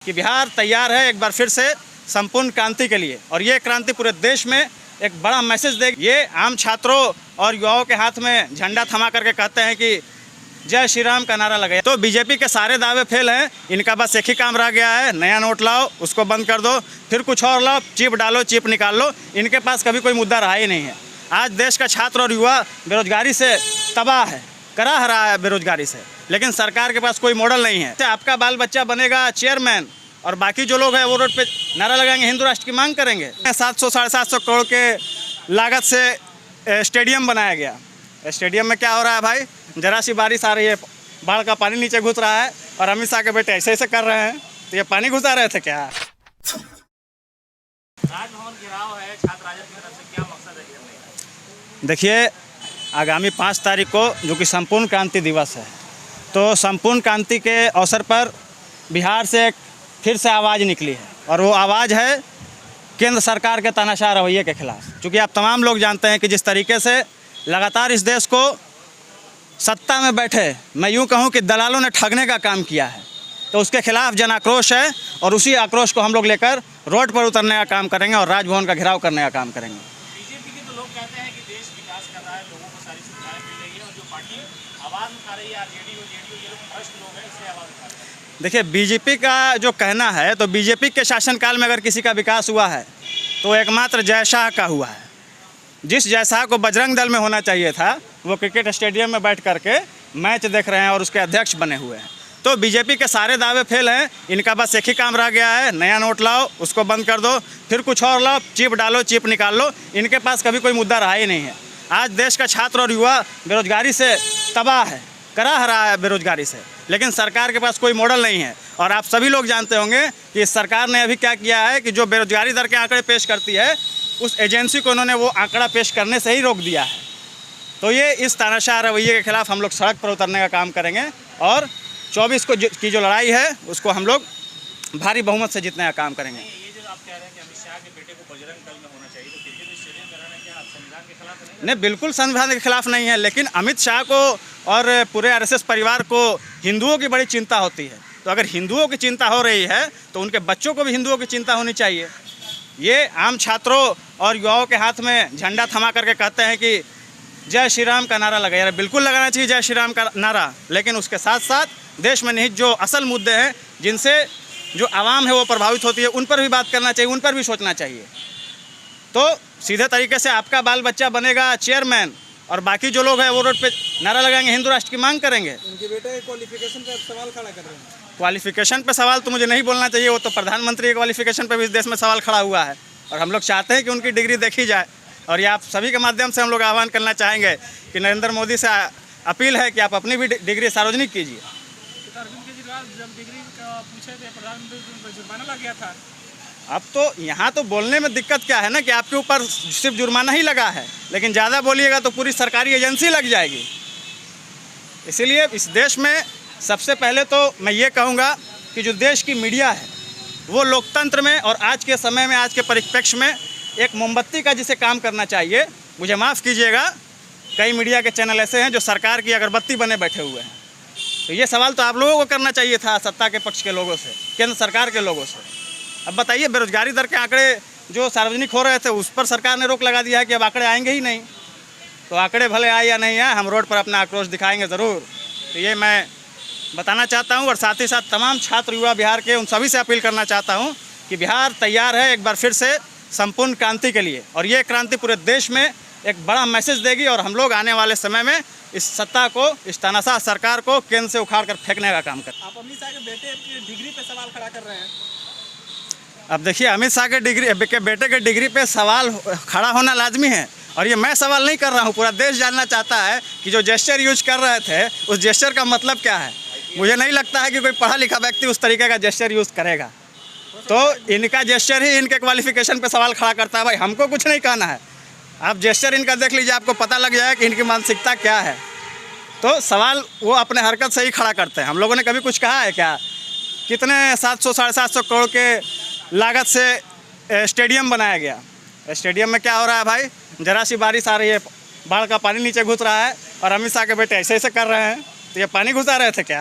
कि बिहार तैयार है एक बार फिर से संपूर्ण क्रांति के लिए, और ये क्रांति पूरे देश में एक बड़ा मैसेज देगी। ये आम छात्रों और युवाओं के हाथ में झंडा थमा करके कहते हैं कि जय श्री राम का नारा लगे। तो बीजेपी के सारे दावे फेल हैं, इनका बस एक ही काम रह गया है, नया नोट लाओ, उसको बंद कर दो, फिर कुछ और लाओ, चिप डालो, चिप निकाल लो। इनके पास कभी कोई मुद्दा रहा ही नहीं है। आज देश का छात्र और युवा बेरोजगारी से तबाह है, करा रहा है बेरोजगारी से, लेकिन सरकार के पास कोई मॉडल नहीं है। आपका बाल बच्चा बनेगा चेयरमैन और बाकी जो लोग हैं वो रोड पे नारा लगाएंगे, हिंदू राष्ट्र की मांग करेंगे। 700 साढ़े 700 करोड़ के लागत से स्टेडियम बनाया गया। स्टेडियम में क्या हो रहा है भाई, जरा सी बारिश आ रही है, बाढ़ का पानी नीचे घुस रहा है और अमित शाह के बेटे ऐसे ऐसे कर रहे हैं, तो ये पानी घुसा रहे थे क्या? राजभवन घेराव है छात्र राजद की तरफ से, क्या मकसद है? देखिए, आगामी 5 तारीख को जो कि संपूर्ण क्रांति दिवस है, तो संपूर्ण क्रांति के अवसर पर बिहार से एक फिर से आवाज़ निकली है, और वो आवाज़ है केंद्र सरकार के तानाशाह रवैये के खिलाफ। क्योंकि आप तमाम लोग जानते हैं कि जिस तरीके से लगातार इस देश को सत्ता में बैठे, मैं यूँ कहूँ कि दलालों ने ठगने का काम किया है, तो उसके खिलाफ जन आक्रोश है, और उसी आक्रोश को हम लोग लेकर रोड पर उतरने का काम करेंगे और राजभवन का घेराव करने का काम करेंगे। बीजेपी के तो लोग कहते हैं कि देश विकास कर रहा है, लोगों को सारी सुविधाएं मिल रही है, और जो पार्टी आवाज़ उठा रही है आरजेडी ये लोग भ्रष्ट लोग हैं, इसलिए आवाज़ उठा रहे हैं। देखिए, बीजेपी का जो कहना है, तो बीजेपी के शासनकाल में अगर किसी का विकास हुआ है तो एकमात्र जय शाह का हुआ है। जिस जय शाह को बजरंग दल में होना चाहिए था, वो क्रिकेट स्टेडियम में बैठ करके मैच देख रहे हैं और उसके अध्यक्ष बने हुए हैं। तो बीजेपी के सारे दावे फेल हैं, इनका बस एक ही काम रह गया है, नया नोट लाओ, उसको बंद कर दो, फिर कुछ और लाओ, चिप डालो, चिप निकाल लो। इनके पास कभी कोई मुद्दा रहा ही नहीं है। आज देश का छात्र और युवा बेरोजगारी से तबाह है, करा रहा है बेरोजगारी से, लेकिन सरकार के पास कोई मॉडल नहीं है। और आप सभी लोग जानते होंगे कि सरकार ने अभी क्या किया है कि जो बेरोजगारी दर के आंकड़े पेश करती है, उस एजेंसी को उन्होंने वो आंकड़ा पेश करने से ही रोक दिया है। तो ये इस तानाशाह रवैये के खिलाफ हम लोग सड़क पर उतरने का काम करेंगे, और 24 को की जो लड़ाई है उसको हम लोग भारी बहुमत से जीतने का काम करेंगे। ये जो आप कह रहे हैं कि अमित शाह के बेटे को बजरंग दल में होना चाहिए, तो क्रिकेट स्टेडियम कराना क्या संविधान के खिलाफ नहीं? नहीं, बिल्कुल संविधान के खिलाफ नहीं है, लेकिन अमित शाह को और पूरे आरएसएस परिवार को हिंदुओं की बड़ी चिंता होती है। तो अगर हिंदुओं की चिंता हो रही है तो उनके बच्चों को भी हिंदुओं की चिंता होनी चाहिए। ये आम छात्रों और युवाओं के हाथ में झंडा थमा करके कहते हैं कि जय श्री राम का नारा लगा। यार बिल्कुल लगाना चाहिए जय श्री राम का नारा, लेकिन उसके साथ साथ देश में निहित जो असल मुद्दे हैं, जिनसे जो आवाम है वो प्रभावित होती है, उन पर भी बात करना चाहिए, उन पर भी सोचना चाहिए। तो सीधे तरीके से आपका बाल बच्चा बनेगा चेयरमैन और बाकी जो लोग हैं वो रोड पे नारा लगाएंगे, हिंदू राष्ट्र की मांग करेंगे। उनके बेटे क्वालिफिकेशन पे सवाल खड़ा कर रहे हैं। क्वालिफिकेशन पे सवाल तो मुझे नहीं बोलना चाहिए, वो तो प्रधानमंत्री के क्वालिफिकेशन पे भी इस देश में सवाल खड़ा हुआ है, और हम लोग चाहते हैं कि उनकी डिग्री देखी जाए। और ये आप सभी के माध्यम से हम लोग आह्वान करना चाहेंगे कि नरेंद्र मोदी से अपील है कि आप अपनी भी डिग्री सार्वजनिक कीजिए। अरविंद केजरीवाल जब डिग्री का पूछे थे, प्रधानमंत्री को जुर्माना लग गया था। अब तो यहाँ तो बोलने में दिक्कत क्या है ना कि आपके ऊपर सिर्फ जुर्माना ही लगा है, लेकिन ज़्यादा बोलिएगा तो पूरी सरकारी एजेंसी लग जाएगी। इसीलिए इस देश में सबसे पहले तो मैं ये कहूँगा कि जो देश की मीडिया है वो लोकतंत्र में और आज के समय में, आज के परिप्रेक्ष्य में एक मोमबत्ती का जिसे काम करना चाहिए। मुझे माफ़ कीजिएगा, कई मीडिया के चैनल ऐसे हैं जो सरकार की अगरबत्ती बने बैठे हुए हैं। तो ये सवाल तो आप लोगों को करना चाहिए था, सत्ता के पक्ष के लोगों से, केंद्र सरकार के लोगों से। अब बताइए, बेरोजगारी दर के आंकड़े जो सार्वजनिक हो रहे थे उस पर सरकार ने रोक लगा दिया है कि अब आंकड़े आएंगे ही नहीं। तो आंकड़े भले आए या नहीं आए, हम रोड पर अपना आक्रोश दिखाएंगे ज़रूर। तो ये मैं बताना चाहता हूँ, और साथ ही साथ तमाम छात्र युवा बिहार के उन सभी से अपील करना चाहता हूँ कि बिहार तैयार है एक बार फिर से संपूर्ण क्रांति के लिए, और ये क्रांति पूरे देश में एक बड़ा मैसेज देगी। और हम लोग आने वाले समय में इस सत्ता को, इस तानाशाह सरकार को केंद्र से उखाड़ कर फेंकने का काम करें। आप अमित शाह के बेटे की डिग्री पे सवाल खड़ा कर रहे हैं। अब देखिए, अमित शाह के बेटे के डिग्री पे सवाल खड़ा होना लाजमी है, और ये मैं सवाल नहीं कर रहा हूँ, पूरा देश जानना चाहता है कि जो जेस्चर यूज कर रहे थे उस जेस्चर का मतलब क्या है। मुझे नहीं लगता है कि कोई पढ़ा लिखा व्यक्ति उस तरीके का जेस्चर यूज़ करेगा। तो इनका जेस्चर ही इनके क्वालिफिकेशन पे सवाल खड़ा करता है। भाई हमको कुछ नहीं कहना है, आप जेस्चर इनका देख लीजिए, आपको पता लग जाए कि इनकी मानसिकता क्या है। तो सवाल वो अपने हरकत से ही खड़ा करते हैं। हम लोगों ने कभी कुछ कहा है क्या? कितने 700 साढ़े 700 करोड़ के लागत से स्टेडियम बनाया गया। स्टेडियम में क्या हो रहा है भाई, जरा सी बारिश आ रही है, बाढ़ का पानी नीचे घुस रहा है और अमित शाह के बेटे ऐसे ऐसे कर रहे हैं, तो ये पानी घुसा रहे थे क्या?